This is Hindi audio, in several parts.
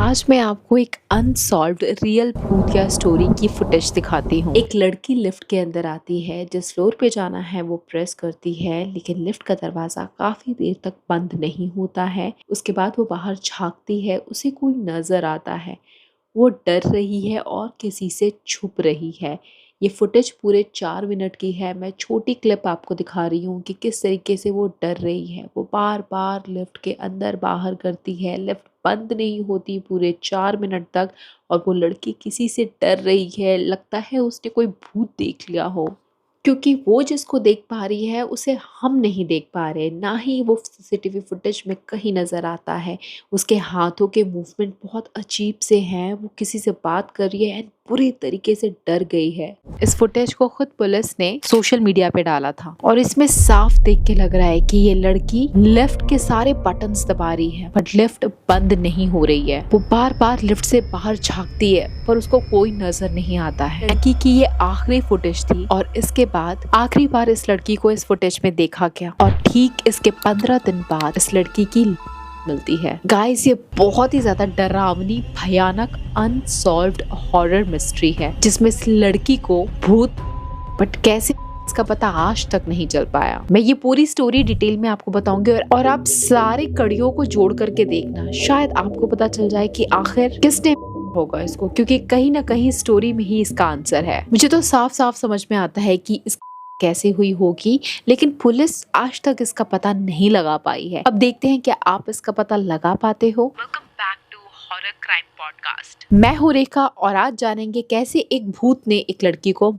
आज मैं आपको एक अनसॉल्व्ड रियल भूत या स्टोरी की फुटेज दिखाती हूँ। एक लड़की लिफ्ट के अंदर आती है, जिस फ्लोर पे जाना है वो प्रेस करती है, लेकिन लिफ्ट का दरवाजा काफी देर तक बंद नहीं होता है। उसके बाद वो बाहर झांकती है, उसे कोई नजर आता है। वो डर रही है और किसी से छुप रही है। ये फुटेज पूरे 4 मिनट की है। मैं छोटी क्लिप आपको दिखा रही हूँ कि किस तरीके से वो डर रही है। वो बार बार लिफ्ट के अंदर बाहर करती है, लिफ्ट बंद नहीं होती पूरे 4 मिनट तक। और वो लड़की किसी से डर रही है, लगता है उसने कोई भूत देख लिया हो, क्योंकि वो जिसको देख पा रही है उसे हम नहीं देख पा रहे, ना ही वो सीसीटीवी फुटेज में कहीं नजर आता है। उसके हाथों के मूवमेंट बहुत अजीब से हैं। वो किसी से बात कर रही है एंड पूरी तरीके से डर गई है। इस फुटेज को खुद पुलिस ने सोशल मीडिया पे डाला था और इसमें साफ देख के लग रहा है कि ये लड़की लिफ्ट के सारे बटन्स दबा रही है, बट लिफ्ट बंद नहीं हो रही है। वो बार बार लिफ्ट से बाहर झांकती है पर उसको कोई नजर नहीं आता है। लड़की की ये आखिरी फुटेज थी और इसके बाद आखिरी बार इस लड़की को इस फुटेज में देखा गया और ठीक इसके 15 दिन बाद इस लड़की की मिलती है। गाइस, ये बहुत ही ज्यादा डरावनी, भयानक, अनसॉल्व्ड हॉरर मिस्ट्री है जिसमें इस लड़की को भूत, बट कैसे इसका पता आज तक नहीं चल पाया। मैं ये पूरी स्टोरी डिटेल में आपको बताऊंगी और आप सारे कड़ियों को जोड़ करके देखना, शायद आपको पता चल जाए कि आखिर किसने होगा इसको, क्योंकि कहीं ना कहीं स्टोरी में ही इसका आंसर है। मुझे तो साफ साफ समझ में आता है कि इस कैसे हुई होगी, लेकिन पुलिस आज तक इसका पता नहीं लगा पाई है। अब देखते हैं क्या आप इसका पता लगा पाते हो। Welcome back to horror crime podcast. मैं हूँ रेखा और आज जानेंगे कैसे एक भूत ने एक लड़की को।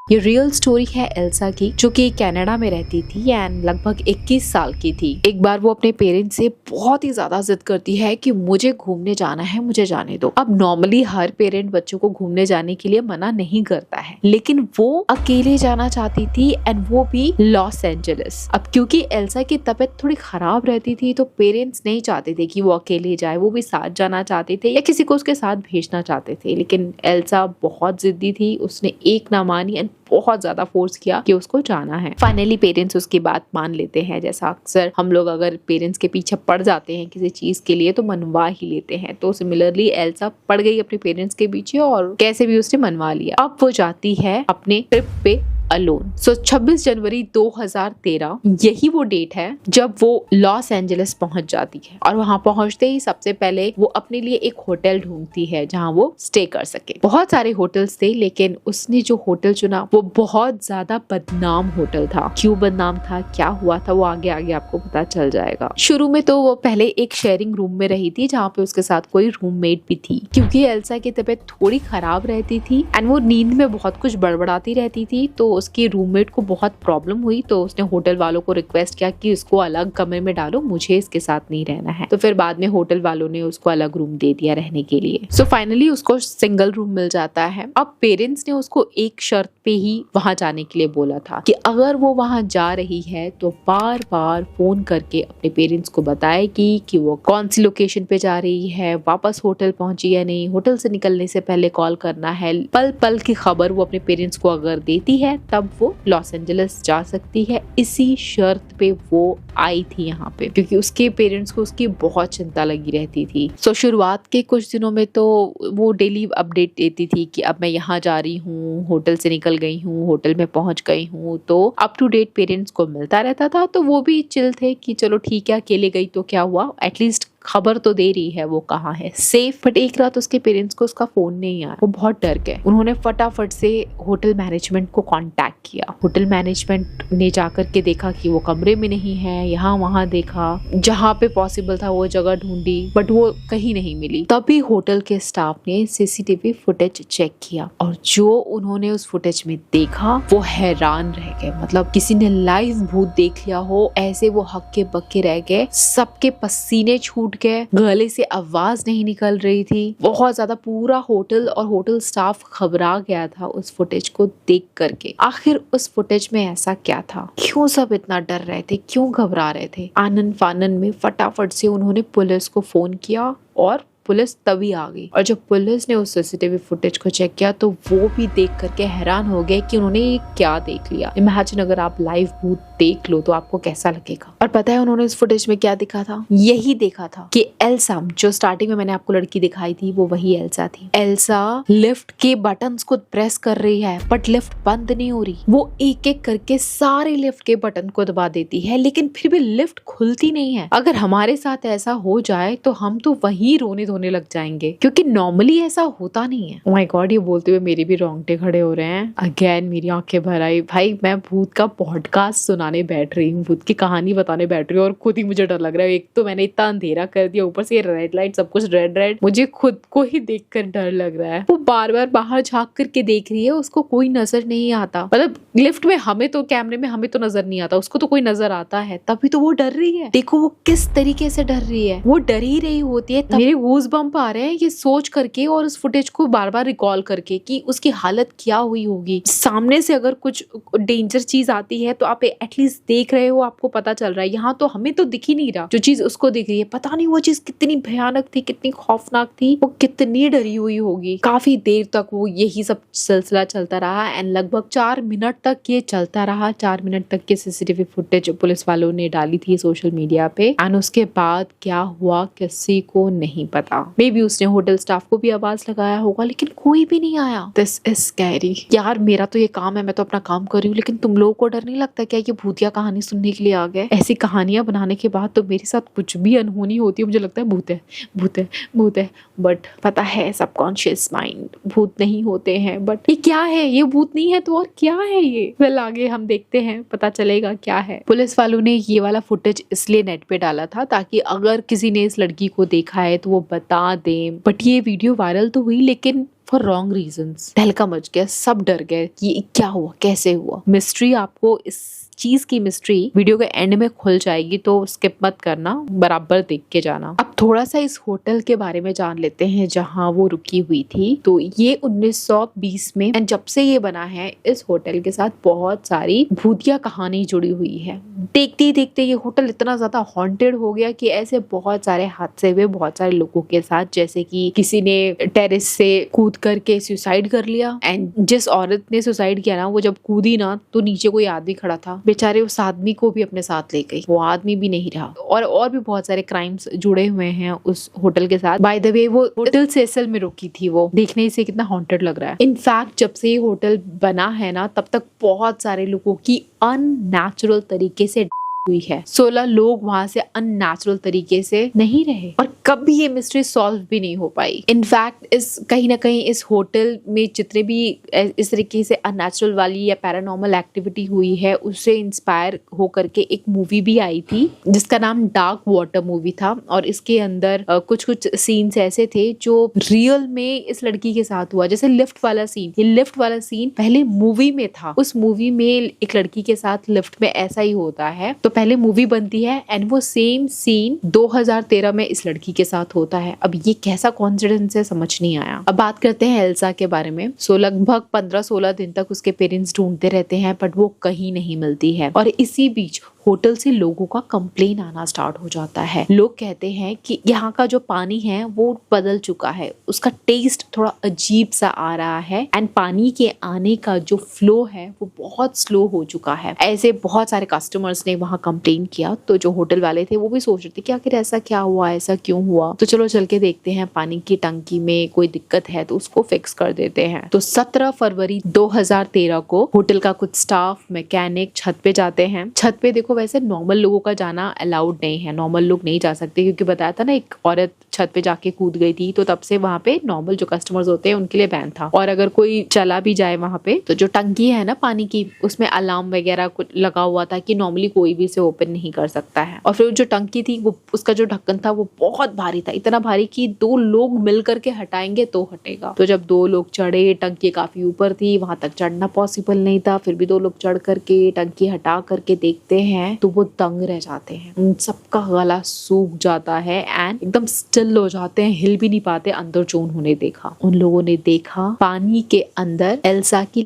ये रियल स्टोरी है एल्सा की, जो कि कनाडा में रहती थी एंड लगभग 21 साल की थी। एक बार वो अपने पेरेंट्स से बहुत ही ज्यादा जिद करती है कि मुझे घूमने जाना है, मुझे जाने दो। अब नॉर्मली हर पेरेंट बच्चों को घूमने जाने के लिए मना नहीं करता है, लेकिन वो अकेले जाना चाहती थी एंड वो भी लॉस एंजलिस। अब क्योंकि एल्सा की तबीयत थोड़ी खराब रहती थी तो पेरेंट्स नहीं चाहते थे कि वो अकेले जाए, वो भी साथ जाना चाहते थे या किसी को उसके साथ भेजना चाहते थे। लेकिन एल्सा बहुत जिद्दी थी, उसने एक ना मानी एंड बहुत ज्यादा फोर्स किया कि उसको जाना है। फाइनली पेरेंट्स उसकी बात मान लेते हैं। जैसा अक्सर हम लोग अगर पेरेंट्स के पीछे पड़ जाते हैं किसी चीज के लिए तो मनवा ही लेते हैं, तो सिमिलरली एल्सा पड़ गई अपने पेरेंट्स के पीछे और कैसे भी उसने मनवा लिया। अब वो जाती है अपने ट्रिप पे अलोन। 26 जनवरी 2013 यही वो डेट है जब वो लॉस एंजलिस पहुंच जाती है और वहां पहुंचते ही सबसे पहले वो अपने लिए एक होटल ढूंढती है जहां वो स्टे कर सके। बहुत सारे होटल्स थे, लेकिन उसने जो होटल चुना वो बहुत ज्यादा बदनाम होटल था। क्यों बदनाम था, क्या हुआ था, वो आगे आगे आपको पता चल जाएगा। शुरू में तो वो पहले एक शेयरिंग रूम में रही थी जहाँ पे उसके साथ कोई रूममेट भी थी, क्योंकि एल्सा की तबीयत थोड़ी खराब रहती थी एंड वो नींद में बहुत कुछ बड़बड़ाती रहती थी। तो उसके रूममेट को बहुत प्रॉब्लम हुई, तो उसने होटल वालों को रिक्वेस्ट किया कि उसको अलग कमरे में डालो, मुझे इसके साथ नहीं रहना है। तो फिर बाद में होटल वालों ने उसको अलग रूम दे दिया रहने के लिए। सो फाइनली उसको सिंगल रूम मिल जाता है। अब पेरेंट्स ने उसको एक शर्त पे ही वहां जाने के लिए बोला था कि अगर वो वहां जा रही है तो बार बार फोन करके अपने पेरेंट्स को बताएगी कि वो कौन सी लोकेशन पे जा रही है, वापस होटल पहुंची या नहीं, होटल से निकलने से पहले कॉल करना है। पल पल की खबर वो अपने पेरेंट्स को अगर देती है तब वो लॉस एंजलिस जा सकती है। इसी शर्त पे वो आई थी यहाँ पे, क्योंकि उसके पेरेंट्स को उसकी बहुत चिंता लगी रहती थी। सो शुरुआत के कुछ दिनों में तो वो डेली अपडेट देती थी कि अब मैं यहाँ जा रही हूँ, होटल से निकल गई हूँ, होटल में पहुंच गई हूँ। तो अप टू डेट पेरेंट्स को मिलता रहता था, तो वो भी चिल थे कि चलो ठीक है, अकेले गई तो क्या हुआ, एटलीस्ट खबर तो दे रही है वो कहाँ है, सेफ। बट एक रात उसके पेरेंट्स को उसका फोन नहीं आया। वो बहुत डर गए। उन्होंने फटाफट से होटल मैनेजमेंट को कांटेक्ट किया। होटल मैनेजमेंट ने जाकर के देखा कि वो कमरे में नहीं है, यहाँ वहाँ देखा, जहाँ पे पॉसिबल था वो जगह ढूंढी, बट वो कहीं नहीं मिली। तभी होटल के स्टाफ ने सीसीटीवी फुटेज चेक किया और जो उन्होंने उस फुटेज में देखा वो हैरान रह गए। मतलब किसी ने लाइव भूत देख लिया हो, ऐसे वो हक्के बक्के रह गए। सबके पसीने छूट गए, गले से आवाज नहीं निकल रही थी। बहुत ज्यादा पूरा होटल और होटल स्टाफ घबरा गया था उस फुटेज को देख करके। आखिर उस फुटेज में ऐसा क्या था, क्यों सब इतना डर रहे थे, क्यों घबरा रहे थे। आनन फानन में फटाफट से उन्होंने पुलिस को फोन किया और पुलिस तभी आ गई। और जब पुलिस ने उस सीसीटीवी फुटेज को चेक किया तो वो भी देख करके हैरान हो गए कि उन्होंने ये क्या देख लिया। इमेजिन अगर आप लाइव भूत देख लो तो आपको कैसा लगेगा। और पता है उन्होंने इस फुटेज में क्या देखा था? यही देखा था कि एल्सा, जो स्टार्टिंग में मैंने आपको लड़की दिखाई थी, वो वही एल्सा थी। एल्सा लिफ्ट के बटन्स को प्रेस कर रही है बट लिफ्ट बंद नहीं हो रही। वो एक एक करके सारे लिफ्ट के बटन को दबा देती है लेकिन फिर भी लिफ्ट खुलती नहीं है। अगर हमारे साथ ऐसा हो जाए तो हम तो वही रोने धोने लग जाएंगे, क्योंकि नॉर्मली ऐसा होता नहीं है। ओह माय गॉड, ये बोलते हुए मेरे भी रोंगटे खड़े हो रहे हैं। अगेन मेरी आंखें भर आई। भाई मैं भूत का पॉडकास्ट सुनाने बैठ रही हूँ, भूत की कहानी बताने बैठ रही हूँ और खुद ही मुझे डर लग रहा है। एक तो मैंने इतना अंधेरा कर दिया, ऊपर से ये रेड लाइट, सब कुछ रेड रेड, मुझे खुद को ही देख कर डर लग रहा है। वो बार बार बाहर झांक करके देख रही है, उसको कोई नजर नहीं आता। मतलब लिफ्ट में हमें तो, कैमरे में हमें तो नजर नहीं आता, उसको तो कोई नजर आता है, तभी तो वो डर रही है। देखो वो किस तरीके से डर रही है, वो डर ही रही होती है। मेरे गूज़ बम्प आ रहे हैं ये सोच करके और उस फुटेज को बार बार रिकॉल करके कि उसकी हालत क्या हुई होगी। सामने से अगर कुछ डेंजर चीज आती है तो आप एटलीस्ट देख रहे हो, आपको पता चल रहा है। यहाँ तो हमें तो दिख ही नहीं रहा, जो चीज उसको दिख रही है पता नहीं वो चीज कितनी भयानक थी, कितनी खौफनाक थी, वो कितनी डरी हुई होगी। काफी देर तक वो यही सब सिलसिला चलता रहा एंड लगभग 4 मिनट तक ये चलता रहा। 4 मिनट तक की सीसीटीवी फुटेज पुलिस वालों ने डाली थी सोशल मीडिया पे एंड उसके बाद क्या हुआ किसी को नहीं पता। मे बी उसने होटल स्टाफ को भी आवाज लगाया होगा लेकिन कोई भी नहीं आया। This is scary. यार मेरा तो ये काम है, मैं तो अपना काम कर रही हूँ, लेकिन तुम लोगों को डर नहीं लगता क्या ये भूतिया कहानी सुनने के लिए आ गए? ऐसी कहानियां बनाने के बाद तो मेरे साथ कुछ भी अनहोनी होती है, मुझे लगता है भूत है, भूत है, भूत है। बट पता है सबकॉन्शियस माइंड, भूत नहीं होते हैं। बट ये क्या है? ये भूत नहीं है तो और क्या है ये? वेल आगे हम देखते हैं, पता चलेगा क्या है। पुलिस वालों ने ये वाला फुटेज इसलिए नेट पे डाला था ताकि अगर किसी ने इस लड़की को देखा है तो वो बता दें। बट ये वीडियो वायरल तो हुई लेकिन फॉर रॉन्ग रीजंस। तहलका मच गया, सब डर गए कि क्या हुआ, कैसे हुआ। मिस्ट्री, आपको इस चीज की मिस्ट्री वीडियो के एंड में खुल जाएगी तो स्किप मत करना, बराबर देख के जाना। अब थोड़ा सा इस होटल के बारे में जान लेते हैं जहां वो रुकी हुई थी। तो ये 1920 में एंड जब से ये बना है इस होटल के साथ बहुत सारी भूतिया कहानी जुड़ी हुई है। देखते ही देखते ये होटल इतना ज्यादा हॉन्टेड हो गया कि ऐसे बहुत सारे हादसे हुए बहुत सारे लोगों के साथ, जैसे कि किसी ने टेरेस से कूद करके सुसाइड कर लिया एंड जिस औरत ने सुसाइड किया ना, वो जब कूदी ना तो नीचे कोई आदमी खड़ा था, बेचारे उस आदमी को भी अपने साथ ले गई, वो आदमी भी नहीं रहा। और भी बहुत सारे क्राइम्स जुड़े हुए हैं उस होटल के साथ। बाय द वे वो होटल सेसल में रुकी थी, वो देखने से कितना हॉन्टेड लग रहा है। इनफैक्ट जब से ये होटल बना है ना तब तक बहुत सारे लोगों की अननेचुरल तरीके से हुई है। 16 लोग वहां से अननेचुरल तरीके से नहीं रहे और कभी ये मिस्ट्री सॉल्व भी नहीं हो पाई। इनफैक्ट इस कहीं ना कहीं इस होटल में जितने भी इस तरीके से अननेचुरल वाली या पैरानॉर्मल एक्टिविटी हुई है उससे इंस्पायर होकर के एक मूवी भी आई थी जिसका नाम डार्क वाटर मूवी था। और इसके अंदर कुछ कुछ सीन्स ऐसे थे जो रियल में इस लड़की के साथ हुआ। जैसे लिफ्ट वाला सीन, ये लिफ्ट वाला सीन पहले मूवी में था। उस मूवी में एक लड़की के साथ लिफ्ट में ऐसा ही होता है, तो पहले मूवी बनती है एंड वो सेम सीन 2013 में इस लड़की के साथ होता है। अब ये कैसा कॉन्सिडेंस है समझ नहीं आया। अब बात करते हैं एल्सा के बारे में। सो लगभग 15-16 दिन तक उसके पेरेंट्स ढूंढते रहते हैं बट वो कहीं नहीं मिलती है। और इसी बीच होटल से लोगों का कंप्लेन आना स्टार्ट हो जाता है। लोग कहते हैं कि यहाँ का जो पानी है वो बदल चुका है, उसका टेस्ट थोड़ा अजीब सा आ रहा है एंड पानी के आने का जो फ्लो है वो बहुत स्लो हो चुका है। ऐसे बहुत सारे कस्टमर्स ने वहाँ कंप्लेन किया, तो जो होटल वाले थे वो भी सोच रहे थे कि आखिर ऐसा क्या हुआ, ऐसा क्यों हुआ। तो चलो चल के देखते हैं, पानी की टंकी में कोई दिक्कत है तो उसको फिक्स कर देते हैं। तो 17 फरवरी 2013 को होटल का कुछ स्टाफ, मैकेनिक छत पे जाते हैं। छत पे देखो वैसे नॉर्मल लोगों का जाना अलाउड नहीं है, नॉर्मल लोग नहीं जा सकते, क्योंकि बताया था ना एक औरत छत पे जाके कूद गई थी, तो तब से वहाँ पे नॉर्मल जो कस्टमर्स होते हैं उनके लिए बैन था। और अगर कोई चला भी जाए वहाँ पे तो जो टंकी है ना पानी की, उसमें अलार्म वगैरह कुछ लगा हुआ था कि नॉर्मली कोई भी इसे ओपन नहीं कर सकता है। और फिर जो टंकी थी वो, उसका जो ढक्कन था वो बहुत भारी था, इतना भारी कि 2 लोग मिल करके हटाएंगे तो हटेगा। तो जब 2 लोग चढ़े, टंकी काफी ऊपर थी, वहां तक चढ़ना पॉसिबल नहीं था, फिर भी 2 लोग चढ़ करके टंकी हटा करके देखते हैं तो वो दंग रह जाते हैं। उन सबका गला सूख जाता है एंड एकदम स्टिल हो जाते हैं, हिल भी नहीं पाते। अंदर जो उन्होंने देखा, उन लोगों ने देखा पानी के अंदर एल्सा की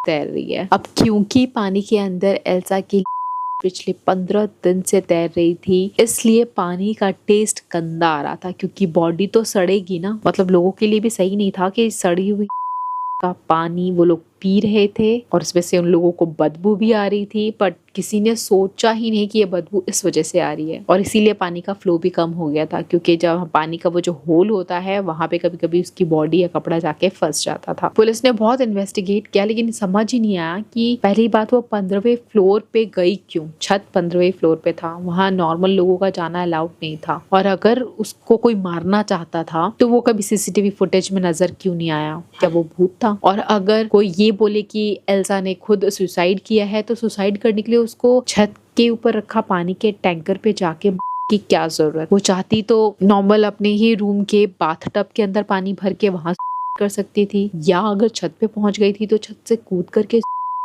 तैर रही है। अब क्योंकि पानी के अंदर एल्सा की पिछले 15 दिन से तैर रही थी, इसलिए पानी का टेस्ट गंदा आ रहा था क्योंकि बॉडी तो सड़ेगी ना। मतलब लोगों के लिए भी सही नहीं था कि सड़ी हुई का पानी वो लोग पी रहे थे और उसमें से उन लोगों को बदबू भी आ रही थी, बट किसी ने सोचा ही नहीं कि ये बदबू इस वजह से आ रही है। और इसीलिए पानी का फ्लो भी कम हो गया था क्योंकि जब पानी का वो जो होल होता है वहां पे कभी कभी उसकी बॉडी या कपड़ा जाके फंस जाता था। पुलिस ने बहुत इन्वेस्टिगेट किया लेकिन समझ ही नहीं आया कि पहली बात वो 15वें फ्लोर पे गई क्यों। छत 15वें फ्लोर पे था, वहां नॉर्मल लोगों का जाना अलाउड नहीं था। और अगर उसको कोई मारना चाहता था तो वो कभी सीसीटीवी फुटेज में नजर क्यों नहीं आया? क्या वो भूत था? और अगर कोई ये बोले कि एल्सा ने खुद सुसाइड किया है तो सुसाइड करने के लिए उसको छत के ऊपर रखा पानी के टैंकर पे जाके की क्या जरूरत? वो चाहती तो नॉर्मल अपने ही रूम के बाथटब के अंदर पानी भर के वहां कर सकती थी, या अगर छत पे पहुंच गई थी तो छत से कूद करके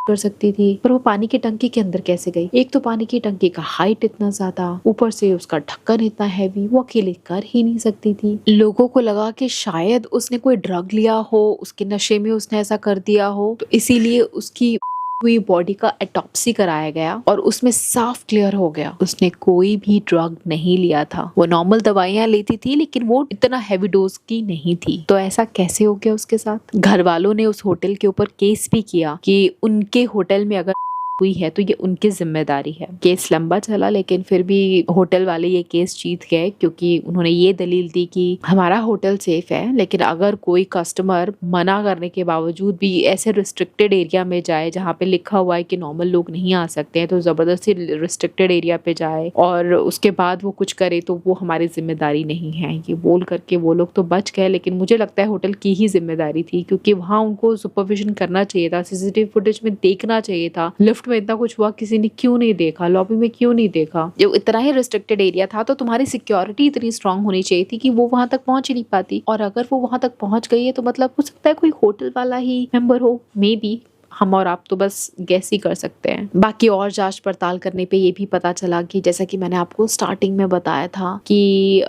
कर सकती थी। पर वो पानी की टंकी के अंदर कैसे गई? एक तो पानी की टंकी का हाइट इतना ज्यादा, ऊपर से उसका ढक्कन इतना हैवी, वो अकेले कर ही नहीं सकती थी। लोगों को लगा कि शायद उसने कोई ड्रग लिया हो, उसके नशे में उसने ऐसा कर दिया हो, तो इसीलिए उसकी हुई बॉडी का एटॉप्सी कराया गया और उसमें साफ क्लियर हो गया उसने कोई भी ड्रग नहीं लिया था। वो नॉर्मल दवाइयां लेती थी लेकिन वो इतना हैवी डोज की नहीं थी। तो ऐसा कैसे हो गया उसके साथ? घर वालों ने उस होटल के ऊपर केस भी किया कि उनके होटल में अगर हुई है तो ये उनकी जिम्मेदारी है। केस लंबा चला लेकिन फिर भी होटल वाले ये केस जीत गए क्योंकि उन्होंने ये दलील दी कि हमारा होटल सेफ है, लेकिन अगर कोई कस्टमर मना करने के बावजूद भी ऐसे रिस्ट्रिक्टेड एरिया में जाए जहाँ पे लिखा हुआ है कि नॉर्मल लोग नहीं आ सकते हैं, तो जबरदस्ती रिस्ट्रिक्टेड एरिया पे जाए और उसके बाद वो कुछ करे तो वो हमारी जिम्मेदारी नहीं है। ये बोल करके वो लोग तो बच गए, लेकिन मुझे लगता है होटल की ही जिम्मेदारी थी क्योंकि वहाँ उनको सुपरविजन करना चाहिए था, सीसीटीवी फुटेज में देखना चाहिए था। लिफ्ट में इतना कुछ हुआ, किसी ने क्यों नहीं देखा? लॉबी में क्यों नहीं देखा? जो इतना ही रिस्ट्रिक्टेड एरिया था तो तुम्हारी सिक्योरिटी इतनी स्ट्रांग होनी चाहिए थी कि वो वहां तक पहुंच ही नहीं पाती। और अगर वो वहां तक पहुंच गई है तो मतलब हो सकता है कोई होटल वाला ही मेंबर हो, मे बी। हम और आप तो बस गैस ही कर सकते हैं। बाकी और जांच पड़ताल करने पे ये भी पता चला कि जैसा कि मैंने आपको स्टार्टिंग में बताया था कि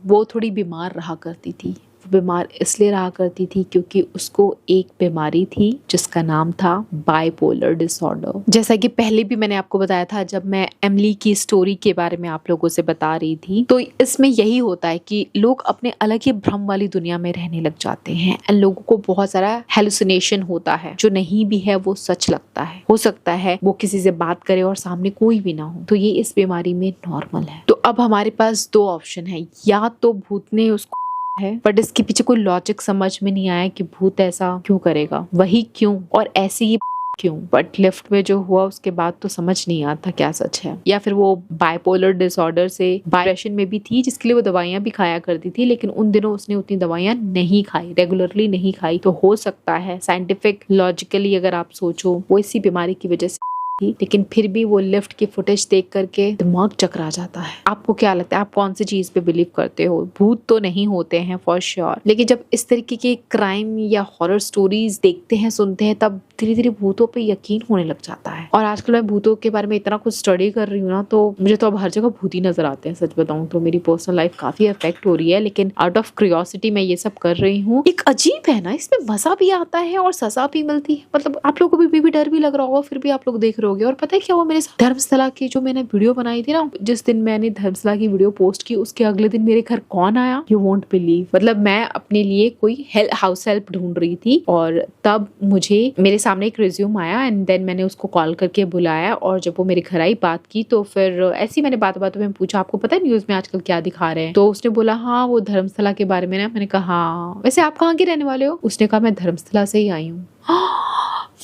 वो थोड़ी बीमार रहा करती थी। बीमार इसलिए रहा करती थी क्योंकि उसको एक बीमारी थी जिसका नाम था बाइपोलर डिसऑर्डर। जैसा कि पहले भी मैंने आपको बताया था जब मैं एमिली की स्टोरी के बारे में आप लोगों से बता रही थी, तो इसमें यही होता है कि लोग अपने अलग ही भ्रम वाली दुनिया में रहने लग जाते हैं एंड लोगों को बहुत सारा हेलुसिनेशन होता है, जो नहीं भी है वो सच लगता है। हो सकता है वो किसी से बात करे और सामने कोई भी ना हो, तो ये इस बीमारी में नॉर्मल है। तो अब हमारे पास दो ऑप्शन है, या तो भूत ने उसको है, बट इसके पीछे कोई लॉजिक समझ में नहीं आया कि भूत ऐसा क्यों करेगा, वही क्यों और ऐसे ही क्यों। बट लिफ्ट में जो हुआ उसके बाद तो समझ नहीं आता क्या सच है। या फिर वो बाइपोलर डिसऑर्डर से डिप्रेशन में भी थी जिसके लिए वो दवाइयां भी खाया करती थी, लेकिन उन दिनों उसने उतनी दवाइयां नहीं खाई, रेगुलरली नहीं खाई। तो हो सकता है साइंटिफिक लॉजिकली अगर आप सोचो वो इसी बीमारी की वजह से थी, लेकिन फिर भी वो लिफ्ट की फुटेज देख करके दिमाग चकरा जाता है। आपको क्या लगता है, आप कौन सी चीज पे बिलीव करते हो? भूत तो नहीं होते हैं फॉर श्योर, लेकिन जब इस तरीके के क्राइम या हॉरर स्टोरीज देखते हैं, सुनते हैं, तब धीरे धीरे भूतों पे यकीन होने लग जाता है। और आजकल मैं भूतों के बारे में इतना कुछ स्टडी कर रही हूँ ना, तो मुझे तो अब हर जगह भूत ही नजर आते हैं। सच बताऊं तो मेरी पर्सनल लाइफ काफी अफेक्ट हो रही है, लेकिन आउट ऑफ क्यूरियोसिटी मैं ये सब कर रही हूँ। एक अजीब है ना, इसमें मजा भी आता है और सजा भी मिलती है। मतलब आप लोगों को भी डर भी लग रहा होगा, फिर भी आप लोग देख रहे होगे। और पता है क्या हुआ मेरे साथ? धर्मशाला की जो मैंने वीडियो बनाई थी ना, जिस दिन मैंने धर्मशाला की वीडियो पोस्ट की उसके अगले दिन मेरे घर कौन आया, यू वोंट बिलीव। मतलब मैं अपने लिए कोई हाउस हेल्प ढूंढ रही थी और तब मुझे मेरे सामने एक रिज्यूम आया एंड देन मैंने उसको कॉल करके बुलाया और जब वो मेरे घर आई बात की तो फिर ऐसी मैंने बातों में पूछा आपको पता है न्यूज में आजकल क्या दिखा रहे हैं? तो उसने बोला हाँ वो धर्मशाला के बारे में ना। मैंने कहा हाँ, वैसे आप कहाँ के रहने वाले हो? उसने कहा मैं धर्मशाला से ही आई हूँ।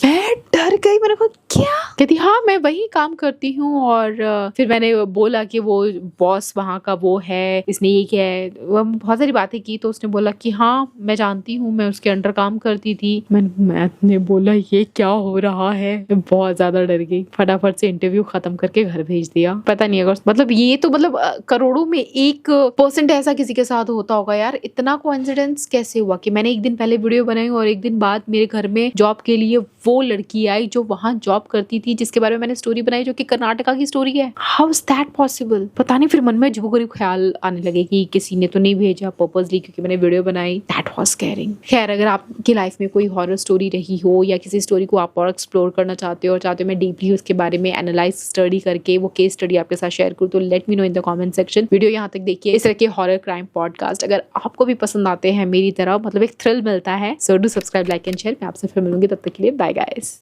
मैं डर गई। मैंने कहा क्या? कहती हाँ मैं वही काम करती हूँ। और फिर मैंने बोला कि वो बॉस वहाँ का वो है, इसने ये किया है, वो बहुत सारी बातें की। तो उसने बोला कि हाँ मैं जानती हूँ, मैं उसके अंडर काम करती थी। मैंने बोला ये क्या हो रहा है? मैं बहुत ज्यादा डर गई। फटाफट से इंटरव्यू खत्म करके घर भेज दिया। पता नहीं अगर मतलब ये तो मतलब करोड़ों में 1% ऐसा किसी के साथ होता होगा यार। इतना कोइंसिडेंस कैसे हुआ कि मैंने एक दिन पहले वीडियो बनाई और एक दिन बाद मेरे घर में जॉब के लिए वो लड़की आई जो वहां जॉब करती थी जिसके बारे में मैंने स्टोरी बनाई जो कि कर्नाटका की स्टोरी है। How is that possible? पता नहीं, फिर मन में अजीबोगरीब ख्याल आने लगे कि किसी ने तो नहीं भेजा पर्पसली क्योंकि मैंने वीडियो बनाई। That was scaring. खैर, अगर आपकी लाइफ में कोई हॉरर स्टोरी रही हो या किसी स्टोरी को आप और एक्सप्लोर करना चाहते हो और चाहते हो मैं डीपली उसके बारे में एनालाइज स्टडी करके वो केस स्टडी आपके साथ शेयर करूँ, तो let me know in the comment section. Video यहाँ तक देखिए। इस तरह के हॉरर क्राइम पॉडकास्ट अगर आपको भी पसंद आते हैं मेरी तरह, मतलब एक थ्रिल मिलता है, so do subscribe, like and share. मैं आपसे फिर मिलूंगी, तब तक के लिए बाय गाइस।